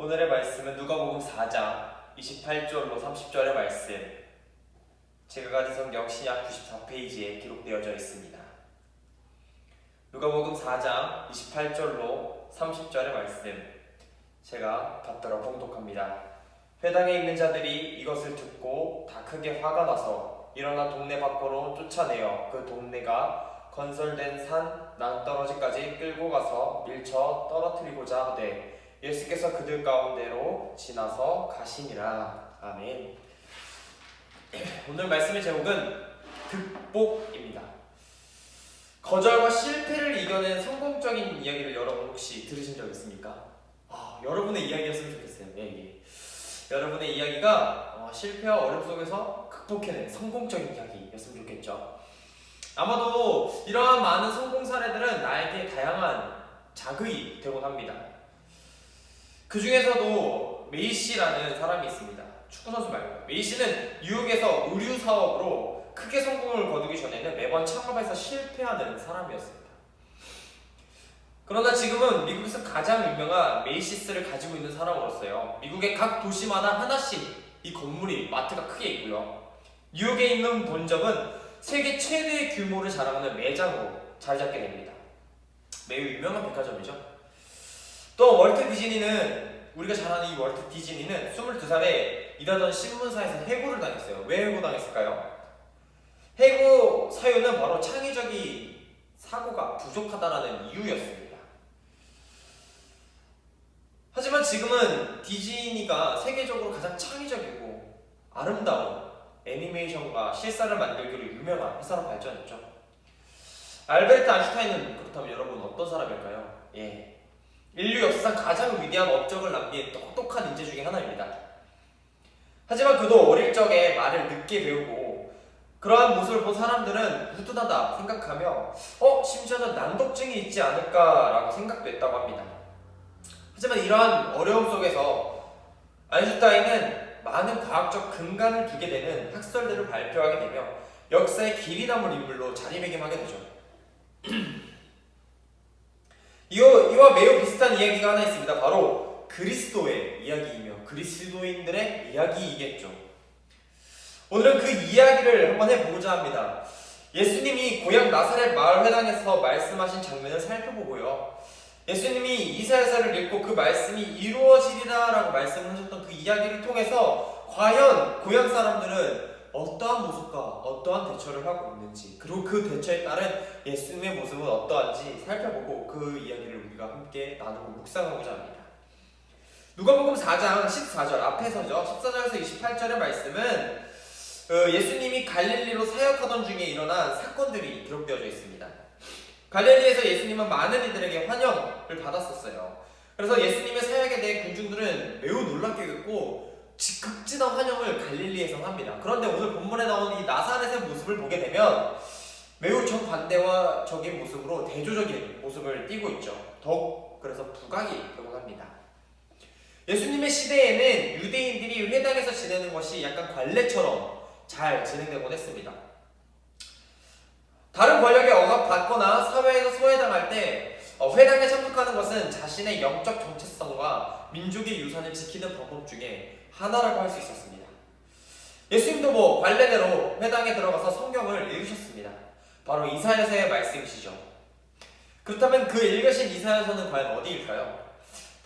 오늘의 말씀은 누가복음 4장 28절로 30절의 말씀, 제가 가진 성경 신약 94페이지에 기록되어져 있습니다. 누가복음 4장 28절로 30절의 말씀, 제가 받들어 봉독합니다. 회당에 있는 자들이 이것을 듣고 다 크게 화가 나서 일어나 동네 밖으로 쫓아내어 그 동네가 건설된 산 낭떠러지까지 끌고 가서 밀쳐 떨어뜨리고자 하되 예수께서 그들 가운데로 지나서 가시니라. 아멘. 오늘 말씀의 제목은 극복입니다. 거절과 실패를 이겨낸 성공적인 이야기를 여러분 혹시 들으신 적 있습니까? 여러분의 이야기였으면 좋겠어요. 예. 여러분의 이야기가 실패와 어려움 속에서 극복해낸 성공적인 이야기였으면 좋겠죠. 아마도 이러한 많은 성공 사례들은 나에게 다양한 자극이 되곤 합니다. 그 중에서도 메이시라는 사람이 있습니다. 축구선수 말고. 메이시는 뉴욕에서 의류 사업으로 크게 성공을 거두기 전에는 매번 창업에서 실패하는 사람이었습니다. 그러나 지금은 미국에서 가장 유명한 메이시스를 가지고 있는 사람으로서요, 미국의 각 도시마다 하나씩 이 건물이, 마트가 크게 있고요, 뉴욕에 있는 본점은 세계 최대의 규모를 자랑하는 매장으로 자리 잡게 됩니다. 매우 유명한 백화점이죠. 또 월트 디즈니는, 우리가 잘 아는 이 월트 디즈니는 22살에 일하던 신문사에서 해고를 당했어요. 왜 해고당했을까요? 해고 사유는 바로 창의적인 사고가 부족하다는 이유였습니다. 하지만 지금은 디즈니가 세계적으로 가장 창의적이고 아름다운 애니메이션과 실사를 만들기로 유명한 회사로 발전했죠. 알베르트 아인슈타인은 그렇다면 여러분 어떤 사람일까요? 인류 역사상 가장 위대한 업적을 남긴 똑똑한 인재 중에 하나입니다. 하지만 그도 어릴 적에 말을 늦게 배우고 그러한 모습을 본 사람들은 후둔하다 생각하며 심지어는 난독증이 있지 않을까라고 생각도 했다고 합니다. 하지만 이러한 어려움 속에서 아인슈타인은 많은 과학적 근간을 두게 되는 학설들을 발표하게 되며 역사의 길이 남을 인물로 자리매김하게 되죠. 이와 매우 비슷한 이야기가 하나 있습니다. 바로 그리스도의 이야기이며 그리스도인들의 이야기이겠죠. 오늘은 그 이야기를 한번 해보고자 합니다. 예수님이 고향 나사렛 마을 회당에서 말씀하신 장면을 살펴보고요, 예수님이 이사야서를 읽고 그 말씀이 이루어지리라 라고 말씀하셨던 그 이야기를 통해서 과연 고향 사람들은 어떠한 모습과 어떠한 대처를 하고 있는지, 그리고 그 대처에 따른 예수님의 모습은 어떠한지 살펴보고 그 이야기를 우리가 함께 나누고 묵상하고자 합니다. 누가복음 4장 14절 앞에서죠. 14절에서 28절의 말씀은 예수님이 갈릴리로 사역하던 중에 일어난 사건들이 기록되어져 있습니다. 갈릴리에서 예수님은 많은 이들에게 환영을 받았었어요. 그래서 예수님의 사역에 대해 군중들은 매우 놀랍게 듣고 극진한 환영을 갈릴리에서 합니다. 그런데 오늘 본문에 나오는 이 나사렛의 모습을 보게 되면 매우 정반대적인 모습으로 대조적인 모습을 띠고 있죠. 더욱 그래서 부각이 되곤 합니다. 예수님의 시대에는 유대인들이 회당에서 지내는 것이 약간 관례처럼 잘 진행되곤 했습니다. 다른 권력에 억압받거나 사회에서 소외당할 때 회당에 참석하는 것은 자신의 영적 정체성과 민족의 유산을 지키는 방법 중에 하나라고 할 수 있었습니다. 예수님도 관례대로 회당에 들어가서 성경을 읽으셨습니다. 바로 이사야서의 말씀이시죠. 그렇다면 그 읽으신 이사야서는 과연 어디일까요?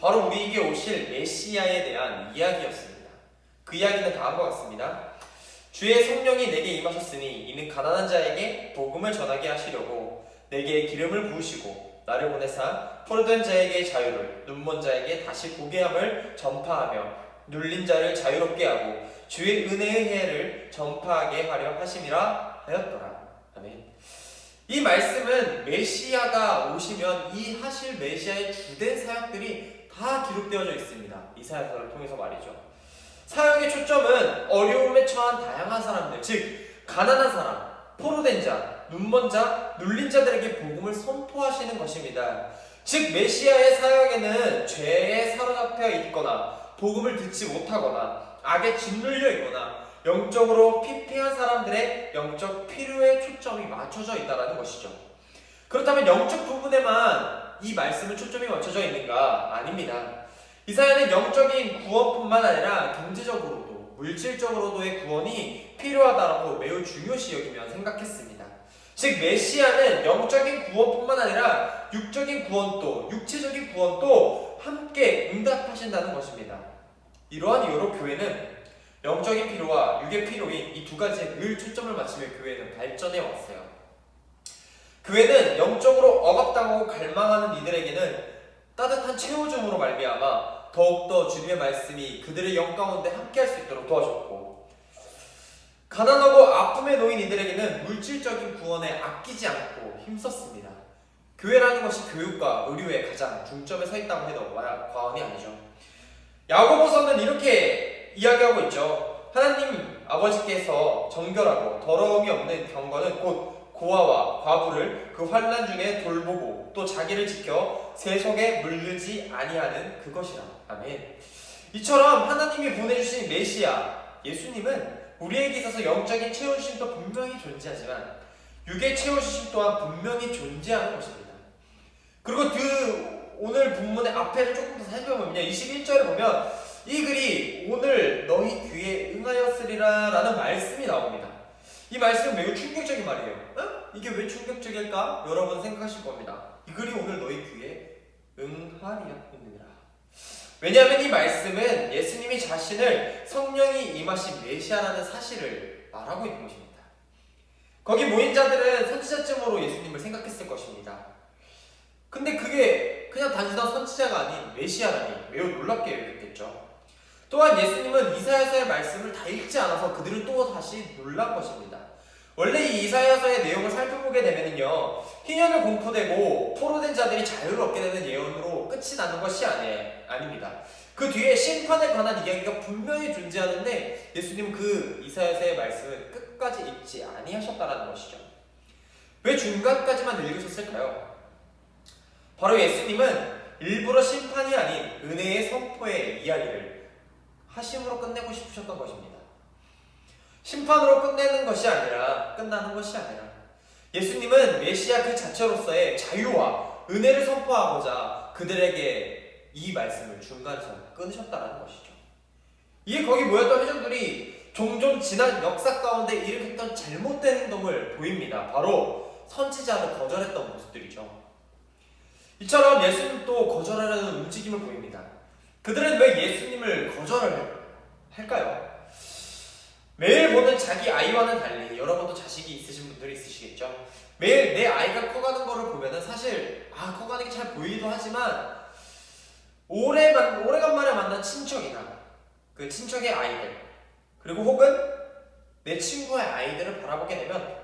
바로 우리에게 오실 메시아에 대한 이야기였습니다. 그 이야기는 다음과 같습니다. 주의 성령이 내게 임하셨으니 이는 가난한 자에게 복음을 전하게 하시려고 내게 기름을 부으시고 나를 보내사 포로된 자에게 자유를, 눈먼 자에게 다시 보게 함을 전파하며 눌린 자를 자유롭게 하고 주의 은혜의 해를 전파하게 하려 하심이라 하였더라. 아멘. 이 말씀은 메시아가 오시면 이 하실 메시아의 주된 사역들이 다 기록되어져 있습니다. 이사야서를 통해서 말이죠. 사역의 초점은 어려움에 처한 다양한 사람들, 즉 가난한 사람, 포로된 자, 눈먼 자, 눌린 자들에게 복음을 선포하시는 것입니다. 즉 메시아의 사역에는 죄에 사로잡혀 있거나 복음을 듣지 못하거나 악에 짓눌려 있거나 영적으로 피폐한 사람들의 영적 필요에 초점이 맞춰져 있다는 것이죠. 그렇다면 영적 부분에만 이 말씀은 초점이 맞춰져 있는가? 아닙니다. 이사야는 영적인 구원뿐만 아니라 경제적으로도 물질적으로도의 구원이 필요하다고 매우 중요시 여기며 생각했습니다. 즉 메시아는 영적인 구원뿐만 아니라 육적인 구원도 육체적인 구원도 함께 응답하신다는 것입니다. 이러한 이유로 교회는 영적인 필요와 육의 필요인 이 두 가지에 늘 초점을 맞추며 교회는 발전해 왔어요. 교회는 영적으로 억압당하고 갈망하는 이들에게는 따뜻한 채워줌으로 말미암아 더욱더 주님의 말씀이 그들의 영 가운데 함께할 수 있도록 도와줬고, 가난하고 아픔에 놓인 이들에게는 물질적인 구원에 아끼지 않고 힘썼습니다. 교회라는 것이 교육과 의료에 가장 중점에 서 있다고 해도 과언이 아니죠. 야고보서는 이렇게 이야기하고 있죠. 하나님 아버지께서 정결하고 더러움이 없는 경건은 곧 고아와 과부를 그 환난 중에 돌보고 또 자기를 지켜 세속에 물들지 아니하는 그것이라. 아멘. 이처럼 하나님이 보내주신 메시아 예수님은 우리에게 있어서 영적인 채워주심도 분명히 존재하지만 육의 채워주심 또한 분명히 존재하는 것입니다. 그리고 오늘 본문의 앞에를 조금 더 살펴보면 21절에 보면 이 글이 오늘 너희 귀에 응하였으리라 라는 말씀이 나옵니다. 이 말씀은 매우 충격적인 말이에요. 이게 왜 충격적일까? 여러분 생각하실 겁니다. 이 글이 오늘 너희 귀에 응하리라. 왜냐하면 이 말씀은 예수님이 자신을 성령이 임하신 메시아라는 사실을 말하고 있는 것입니다. 거기 모인 자들은 선지자쯤으로 예수님을 생각했을 것입니다. 근데 그게 그냥 단순한 선지자가 아닌 메시아라니 매우 놀랍게 여겼겠죠. 또한 예수님은 이사야서의 말씀을 다 읽지 않아서 그들은 또 다시 놀란 것입니다. 원래 이 이사야서의 내용을 살펴보게 되면요, 희년을 공포되고 포로된 자들이 자유를 얻게 되는 예언으로 끝이 나는 것이 아닙니다. 그 뒤에 심판에 관한 이야기가 분명히 존재하는데 예수님은 그 이사야서의 말씀을 끝까지 읽지 아니하셨다는 것이죠. 왜 중간까지만 읽으셨을까요? 바로 예수님은 일부러 심판이 아닌 은혜의 선포의 이야기를 하심으로 끝내고 싶으셨던 것입니다. 심판으로 끝나는 것이 아니라 예수님은 메시아 그 자체로서의 자유와 은혜를 선포하고자 그들에게 이 말씀을 중간에서 끊으셨다는 것이죠. 이에 거기 모였던 회중들이 종종 지난 역사 가운데 일으켰던 잘못된 행동을 보입니다. 바로 선지자를 거절했던 모습들이죠. 이처럼 예수님도 거절하려는 움직임을 보입니다. 그들은 왜 예수님을 거절을 할까요? 매일 보는 자기 아이와는 달리, 여러분도 자식이 있으신 분들이 있으시겠죠? 매일 내 아이가 커가는 거를 보면은 사실 커가는 게 잘 보이기도 하지만 오래간만에 만난 친척이나 그 친척의 아이들, 그리고 혹은 내 친구의 아이들을 바라보게 되면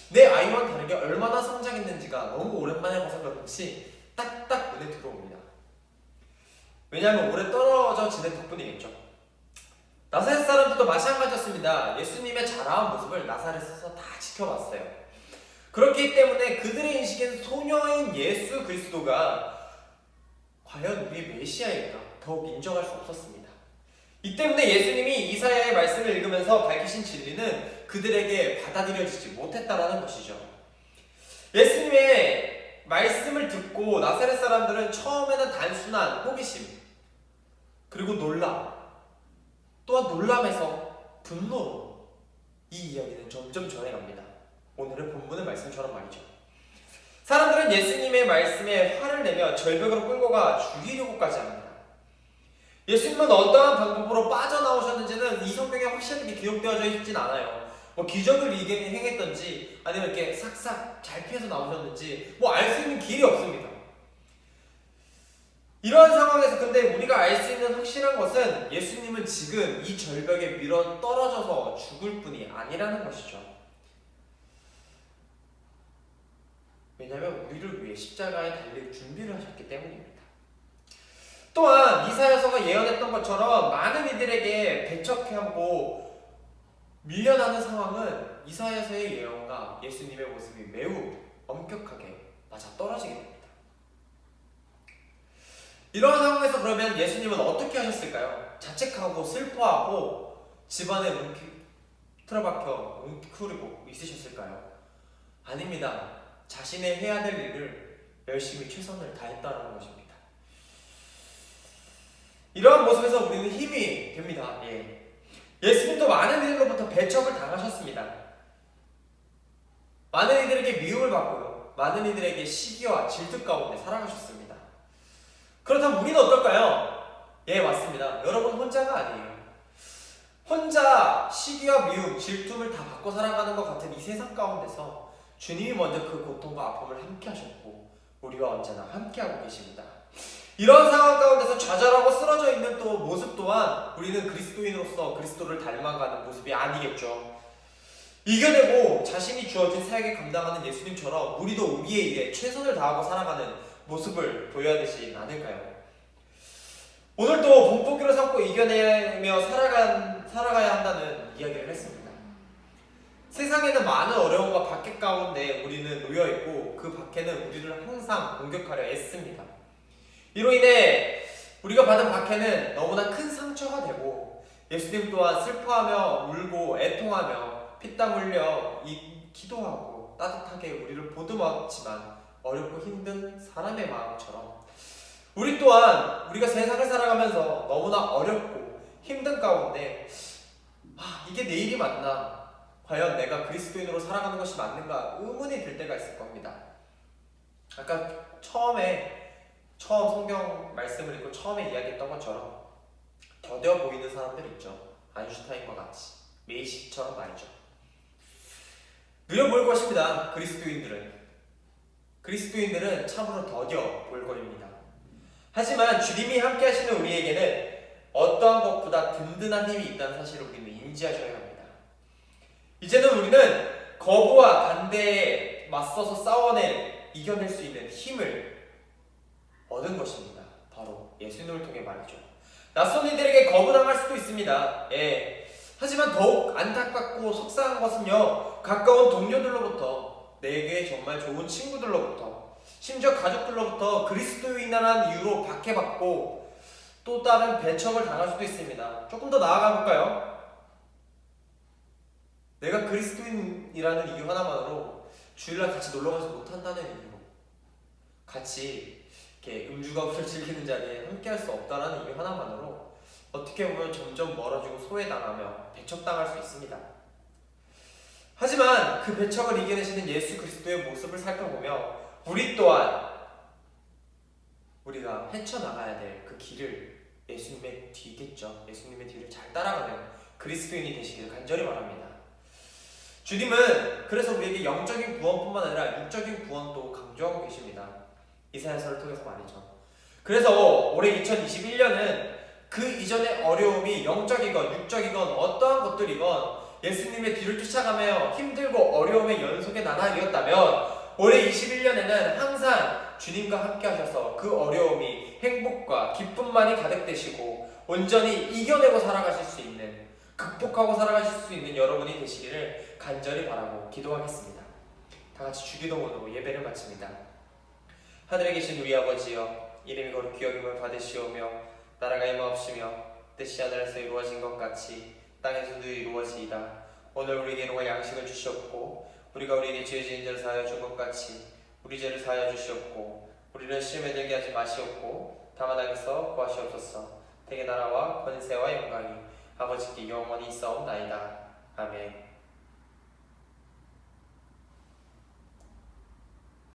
내 아이와는 다르게 얼마나 성장했는지가 너무 오랜만에 봐서 그런지 딱딱 눈에 들어옵니다. 왜냐하면 오래 떨어져 지낸 덕분이겠죠. 나사렛 사람들도 마찬가지였습니다. 예수님의 자라온 모습을 나사렛에서 다 지켜봤어요. 그렇기 때문에 그들의 인식엔 소녀인 예수 그리스도가 과연 우리 메시아일까 더욱 인정할 수 없었습니다. 이 때문에 예수님이 이사야의 말씀을 읽으면서 밝히신 진리는 그들에게 받아들여지지 못했다라는 것이죠. 예수님의 말씀을 듣고 나사렛 사람들은 처음에는 단순한 호기심, 그리고 놀람, 또한 놀람에서 분노로 이 이야기는 점점 전해갑니다. 오늘의 본문의 말씀처럼 말이죠. 사람들은 예수님의 말씀에 화를 내며 절벽으로 끌고 가 죽이려고까지 합니다. 예수님은 어떠한 방법으로 빠져나오셨는지는 이 성경에 확실하게 기록되어져 있진 않아요. 기적을 행했던지 아니면 이렇게 싹싹 잘 피해서 나오셨는지 알 수 있는 길이 없습니다. 이러한 상황에서 근데 우리가 알 수 있는 확실한 것은 예수님은 지금 이 절벽에 밀어 떨어져서 죽을 뿐이 아니라는 것이죠. 왜냐하면 우리를 위해 십자가에 달릴 준비를 하셨기 때문입니다. 또한 이사야서가 예언했던 것처럼 많은 이들에게 배척하고 밀려나는 상황은 이사야서의 예언과 예수님의 모습이 매우 엄격하게 맞아떨어지게 됩니다. 이러한 상황에서 그러면 예수님은 어떻게 하셨을까요? 자책하고 슬퍼하고 집안에 틀어박혀 웅크리고 있으셨을까요? 아닙니다. 자신의 해야 될 일을 열심히 최선을 다했다는 것입니다. 이러한 모습에서 우리는 힘이 됩니다. 예수님도 많은 이들로부터 배척을 당하셨습니다. 많은 이들에게 미움을 받고요. 많은 이들에게 시기와 질투 가운데 살아가셨습니다. 그렇다면 우리는 어떨까요? 맞습니다. 여러분 혼자가 아니에요. 혼자 시기와 미움, 질투를 다 받고 살아가는 것 같은 이 세상 가운데서 주님이 먼저 그 고통과 아픔을 함께 하셨고 우리와 언제나 함께하고 계십니다. 이런 상황 가운데서 좌절하고 쓰러져 있는 또 모습 또한 우리는 그리스도인으로서 그리스도를 닮아가는 모습이 아니겠죠. 이겨내고 자신이 주어진 사역을 감당하는 예수님처럼 우리도 우리의 일에 최선을 다하고 살아가는 모습을 보여야 되지 않을까요? 오늘도 본보기로 삼고 이겨내며 살아가야 한다는 이야기를 했습니다. 세상에는 많은 어려움과 박해 가운데 우리는 놓여있고 그 박해는 우리를 항상 공격하려 애씁니다. 이로 인해 우리가 받은 박해는 너무나 큰 상처가 되고 예수님 또한 슬퍼하며 울고 애통하며 피땀 흘려 기도하고 따뜻하게 우리를 보듬었지만 어렵고 힘든 사람의 마음처럼 우리 또한 우리가 세상을 살아가면서 너무나 어렵고 힘든 가운데 이게 내 일이 맞나? 과연 내가 그리스도인으로 살아가는 것이 맞는가? 의문이 들 때가 있을 겁니다. 아까 처음 성경 말씀을 읽고 처음에 이야기했던 것처럼 더뎌 보이는 사람들 있죠. 아인슈타인과 같이 메이시처럼 말이죠. 느려 보일 것입니다. 그리스도인들은 참으로 더뎌 보일 것입니다. 하지만 주님이 함께 하시는 우리에게는 어떠한 것보다 든든한 힘이 있다는 사실을 우리는 인지하셔야 합니다. 이제는 우리는 거부와 반대에 맞서서 이겨낼 수 있는 힘을 얻은 것입니다. 바로 예수님을 통해 말이죠. 낯선 이들에게 거부당할 수도 있습니다. 하지만 더욱 안타깝고 속상한 것은요, 가까운 동료들로부터, 내게 정말 좋은 친구들로부터, 심지어 가족들로부터 그리스도인이라는 이유로 박해받고 또 다른 배척을 당할 수도 있습니다. 조금 더 나아가 볼까요? 내가 그리스도인이라는 이유 하나만으로 주일날 같이 놀러가지 못한다는 이유로, 같이 이렇게 음주가무를 즐기는 자리에 함께할 수 없다는 이유 하나만으로 어떻게 보면 점점 멀어지고 소외당하며 배척당할 수 있습니다. 하지만 그 배척을 이겨내시는 예수 그리스도의 모습을 살펴보며 우리 또한 우리가 헤쳐나가야 될 그 길을 예수님의 뒤겠죠. 예수님의 뒤를 잘 따라가는 그리스도인이 되시기를 간절히 바랍니다. 주님은 그래서 우리에게 영적인 구원뿐만 아니라 육적인 구원도 강조하고 계십니다. 이사야서를 통해서 말이죠. 그래서 올해 2021년은 그 이전의 어려움이 영적이건 육적이건 어떠한 것들이건 예수님의 뒤를 쫓아가며 힘들고 어려움의 연속의 나날이었다면 올해 21년에는 항상 주님과 함께 하셔서 그 어려움이 행복과 기쁨만이 가득되시고 온전히 이겨내고 살아가실 수 있는, 극복하고 살아가실 수 있는 여러분이 되시기를 간절히 바라고 기도하겠습니다. 다같이 주기도문으로 예배를 마칩니다. 하늘에 계신 우리 아버지여, 이름이 거룩히 여김을 받으시오며 나라가 임하옵시며 뜻이 하늘에서 이루어진 것 같이 땅에서도 이루어지이다. 오늘 우리에게 일용할 양식을 주시옵고 우리가 우리에게 죄 지은 자를 사하여 준 것 같이 우리 죄를 사하여 주시옵고 우리를 시험에 들게 하지 마시옵고 다만 악에서 구하시옵소서. 대개 나라와 권세와 영광이 아버지께 영원히 있사옵나이다. 아멘.